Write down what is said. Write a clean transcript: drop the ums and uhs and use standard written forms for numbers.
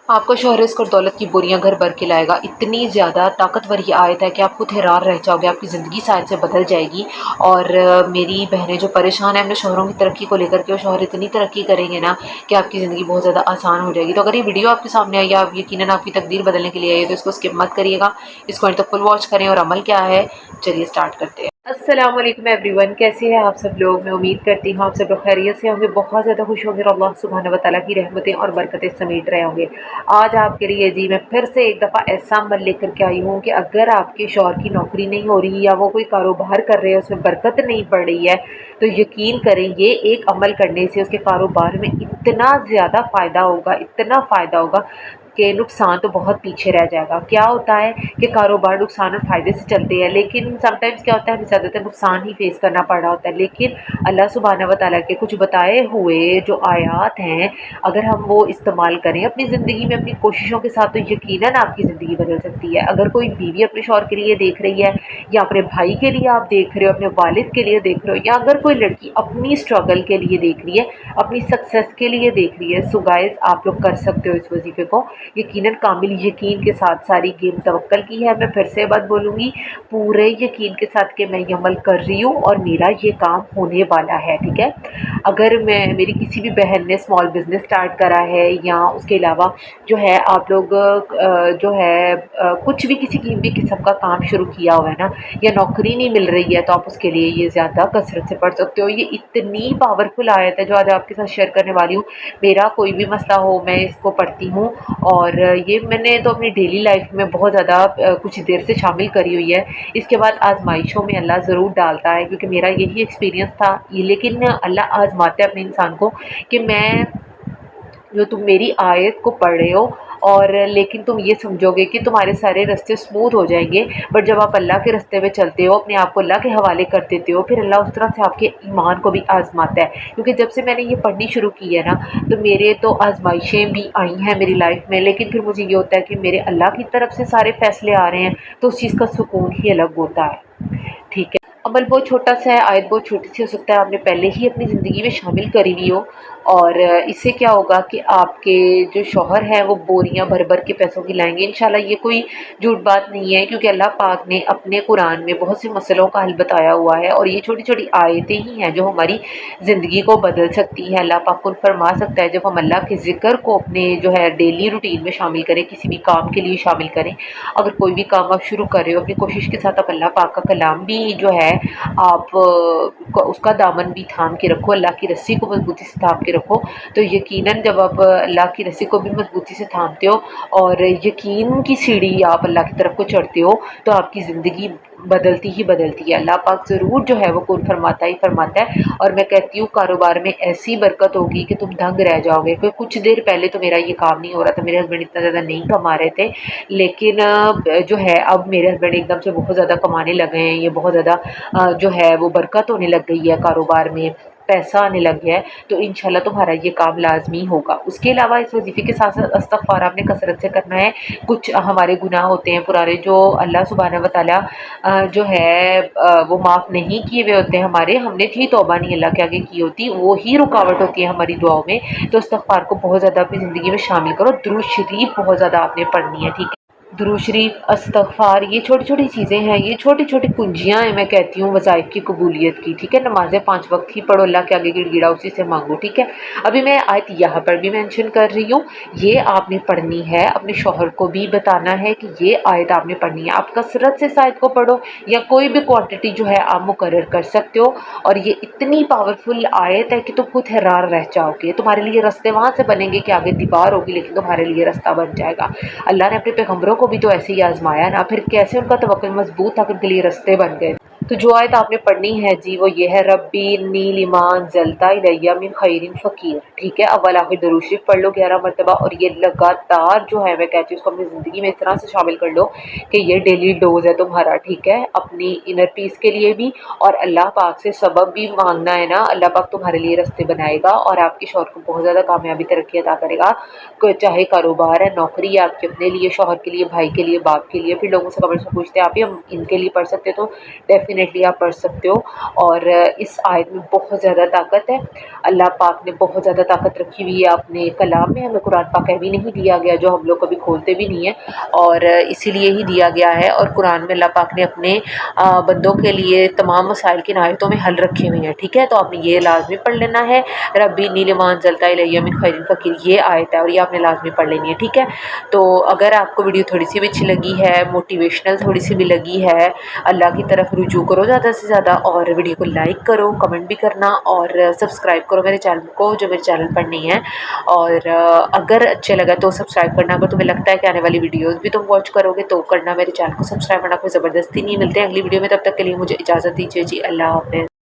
आपका शौहर रिस्क और दौलत की बोरियां घर भर के लाएगा। इतनी ज़्यादा ताकतवर ये आयत है कि आप खुद हैरान रह जाओगे, आपकी ज़िंदगी शायद से बदल जाएगी। और मेरी बहनें जो परेशान हैं अपने शौहरों की तरक्की को लेकर के, वो शौहर इतनी तरक्की करेंगे ना कि आपकी ज़िंदगी बहुत ज़्यादा आसान हो जाएगी। तो अगर ये वीडियो आपके सामने आई, आप यकीनन आपकी तकदीर बदलने के लिए आई है, तो इसको स्किप मत करिएगा, इसको एंड तक फुल वॉच करें। और अमल क्या है, चलिए स्टार्ट करते हैं। अस्सलाम वालेकुम एवरीवन, कैसे हैं आप सब लोग। मैं उम्मीद करती हूँ आप सब लोग खैरियत से होंगे, बहुत ज़्यादा खुश होंगे और अल्लाह सुब्हानहू व तआला की रहमतें और बरकतें समेट रहे होंगे। आज आपके लिए जी मैं फिर से एक दफ़ा ऐसा अमल लेकर के आई हूँ कि अगर आपके शौहर की नौकरी नहीं हो रही या वो कोई कारोबार कर रहे हैं, उसमें बरकत नहीं पड़ रही है, तो यकीन करें ये एक अमल करने से उसके कारोबार में इतना ज़्यादा फ़ायदा होगा, इतना फ़ायदा होगा कि नुकसान तो बहुत पीछे रह जाएगा। क्या होता है कि कारोबार नुकसान और फ़ायदे से चलते हैं, लेकिन समटाइम्स क्या होता है, हमें ज़्यादातर नुकसान ही फेस करना पड़ रहा होता है। लेकिन अल्लाह सुब्हानहू व तआला के कुछ बताए हुए जो आयात हैं, अगर हम वो इस्तेमाल करें अपनी ज़िंदगी में अपनी कोशिशों के साथ, तो यकीनन आपकी ज़िंदगी बदल सकती है। अगर कोई बीवी अपने शौहर के लिए देख रही है, या अपने भाई के लिए आप देख रहे हो, अपने वालिद के लिए देख रहे हो, या अगर कोई लड़की अपनी स्ट्रगल के लिए देख रही है, अपनी सक्सेस के लिए देख रही है, सो गाइस आप लोग कर सकते हो इस वजीफे को यकीनन कामिल यकीन के साथ। सारी गेम तवक्कल की है। मैं फिर से बात बोलूँगी पूरे यकीन के साथ कि मैं ये अमल कर रही हूँ और मेरा ये काम होने वाला है, ठीक है। अगर मेरी किसी भी बहन ने स्मॉल बिज़नेस स्टार्ट करा है, या उसके अलावा जो है आप लोग जो है कुछ भी किसी की भी किस्म का काम शुरू किया हुआ है ना, या नौकरी नहीं मिल रही है, तो आप उसके लिए ये ज़्यादा कसरत से पढ़ सकते हो। ये इतनी पावरफुल आयत है जो आज आपके साथ शेयर करने वाली हूँ। मेरा कोई भी मसला हो, मैं इसको पढ़ती हूँ, और ये मैंने तो अपनी डेली लाइफ में बहुत ज़्यादा कुछ देर से शामिल करी हुई है। इसके बाद आजमाइशों में अल्लाह ज़रूर डालता है, क्योंकि मेरा यही एक्सपीरियंस था। लेकिन अल्लाह आजमाता है अपने इंसान को कि मैं जो तुम मेरी आयत को पढ़ रहे हो, और लेकिन तुम ये समझोगे कि तुम्हारे सारे रास्ते स्मूथ हो जाएंगे, बट जब आप अल्लाह के रास्ते में चलते हो, अपने आप को अल्लाह के हवाले कर देते हो, फिर अल्लाह उस तरह से आपके ईमान को भी आजमाता है। क्योंकि जब से मैंने ये पढ़नी शुरू की है ना, तो मेरे तो आजमाइशें भी आई हैं मेरी लाइफ में, लेकिन फिर मुझे ये होता है कि मेरे अल्लाह की तरफ से सारे फैसले आ रहे हैं, तो उस चीज़ का सुकून ही अलग होता है, ठीक है। अमल बहुत छोटा सा है, आयत बहुत छोटी सी हो सकता है, आपने पहले ही अपनी ज़िंदगी में शामिल करी हुई हो, और इससे क्या होगा कि आपके जो शौहर हैं वो बोरियां भर भर के पैसों की लाएंगे इंशाल्लाह। ये कोई झूठ बात नहीं है, क्योंकि अल्लाह पाक ने अपने कुरान में बहुत से मसलों का हल बताया हुआ है, और ये छोटी छोटी आयतें ही हैं जो हमारी ज़िंदगी को बदल सकती है। अल्लाह पाक को फरमा सकता है, जब हम अल्लाह के ज़िक्र को अपने जो है डेली रूटीन में शामिल करें, किसी भी काम के लिए शामिल करें। अगर कोई भी काम आप शुरू कर रहे हो अपनी कोशिश के साथ, आप अल्लाह पाक का कलाम भी जो है आप उसका दामन भी थाम के रखो, अल्लाह की रस्सी को मजबूती से थाम के रखो, तो यकीनन जब आप अल्लाह की रस्सी को भी मजबूती से थामते हो और यकीन की सीढ़ी आप अल्लाह की तरफ को चढ़ते हो, तो आपकी ज़िंदगी बदलती ही बदलती है। अल्लाह पाक ज़रूर जो है वो कुन फरमाता ही फरमाता है। और मैं कहती हूँ कारोबार में ऐसी बरकत होगी कि तुम दंग रह जाओगे। क्योंकि कुछ देर पहले तो मेरा ये काम नहीं हो रहा था, मेरे हस्बैंड इतना ज़्यादा नहीं कमा रहे थे, लेकिन जो है अब मेरे हस्बैंड एकदम से बहुत ज़्यादा कमाने लगे हैं। ये बहुत ज़्यादा जो है वो बरकत होने लग गई है, कारोबार में पैसा आने लग गया है, तो इंशाल्लाह तुम्हारा ये काम लाजमी होगा। उसके अलावा इस वजीफ़े के साथ साथ इस्तिग़फ़ार आपने कसरत से करना है। कुछ हमारे गुनाह होते हैं पुराने, जो अल्लाह सुब्हानहू व तआला जो है वो माफ़ नहीं किए हुए होते हैं हमारे, हमने भी तौबा नहीं अल्लाह के आगे की होती, वो ही रुकावट होती है हमारी दुआओं में। तो इस्तिग़फ़ार को बहुत ज़्यादा अपनी ज़िंदगी में शामिल करो। दुरूद शरीफ बहुत ज़्यादा आपने पढ़नी है, ठीक है। दुरूद शरीफ, इस्तिग़फ़ार, ये छोटी छोटी चीज़ें हैं, ये छोटी छोटी कुंजियाँ हैं, मैं कहती हूँ वज़ाइफ की कबूलियत की, ठीक है। नमाज़ें 5 वक्त ही पढ़ो, अल्लाह के आगे गिड़गिड़ा उसी से मांगो, ठीक है। अभी मैं आयत यहाँ पर भी मेंशन कर रही हूँ, ये आपने पढ़नी है। अपने शौहर को भी बताना है कि ये आयत आपने पढ़नी है। आप कसरत से इस आयत को पढ़ो, या कोई भी क्वांटिटी जो है आप मुकर्रर कर सकते हो। और ये इतनी पावरफुल आयत है कि तुम खुद हैरान रह जाओगे। तुम्हारे लिए रास्ते वहाँ से बनेंगे कि आगे दीवार होगी, लेकिन तुम्हारे लिए रास्ता बन जाएगा। अल्लाह ने अपने पैगंबरों को भी तो ऐसे ही आजमाया ना, फिर कैसे उनका तवक्कुल मजबूत था कि उनके लिए रास्ते बन गए। तो जो आयत आपने पढ़नी है जी वो ये है, रब्बी नील ईमान जलता इलैया मिन खैरिन फ़कीर, ठीक है। अव्वल आखिर दुरूद शरीफ पढ़ लो 11 मरतबा, और ये लगातार जो है मैं कहती हूँ उसको अपनी ज़िंदगी में इस तरह से शामिल कर लो कि ये डेली डोज है तुम्हारा, ठीक है। अपनी इनर पीस के लिए भी, और अल्लाह पाक से सबब भी मांगना है ना, अल्लाह पाक तुम्हारे लिए रास्ते बनाएगा, और आपके शौहर को बहुत ज़्यादा कामयाबी तरक्की अता करेगा। चाहे कारोबार है, नौकरी है, आपके अपने लिए, शौहर के लिए, भाई के लिए, बाप के लिए। फिर लोगों से कमेंट्स में पूछते हैं आप ही हम इनके लिए पढ़ सकते, तो डेफिनेटली ڈیفینیٹلی آپ پڑھ سکتے ہو، اور اس آیت میں بہت زیادہ طاقت ہے۔ اللہ پاک نے بہت زیادہ طاقت رکھی ہوئی ہے اپنے کلام میں، ہمیں قرآن پاک بھی نہیں دیا گیا جو ہم لوگ کبھی کھولتے بھی نہیں ہیں، اور اسی لیے ہی دیا گیا ہے۔ اور قرآن میں اللہ پاک نے اپنے بندوں کے لیے تمام مسائل کی آیتوں میں حل رکھے ہوئے ہیں، ٹھیک ہے؟ تو آپ نے یہ لازمی پڑھ لینا ہے، ربی انی لما انزلت الی من خیر فقیر، یہ آیت ہے اور یہ آپ نے لازمی پڑھ لینی ہے، ٹھیک ہے؟ تو اگر آپ کو ویڈیو تھوڑی سی بھی اچھی لگی ہے، موٹیویشنل تھوڑی سی بھی لگی ہے، اللہ کی طرف رجوع کرو زیادہ سے زیادہ، اور ویڈیو کو لائک کرو، کمنٹ بھی کرنا، اور سبسکرائب کرو میرے چینل کو جو میرے چینل پر نہیں ہے، اور اگر اچھے لگا تو سبسکرائب کرنا، اگر تمہیں لگتا ہے کہ آنے والی ویڈیوز بھی تم واچ کرو گے تو کرنا، میرے چینل کو سبسکرائب کرنا کوئی زبردستی نہیں۔ ملتے ہیں اگلی ویڈیو میں، تب تک کے لیے مجھے اجازت دیجیے جی، اللہ حافظ۔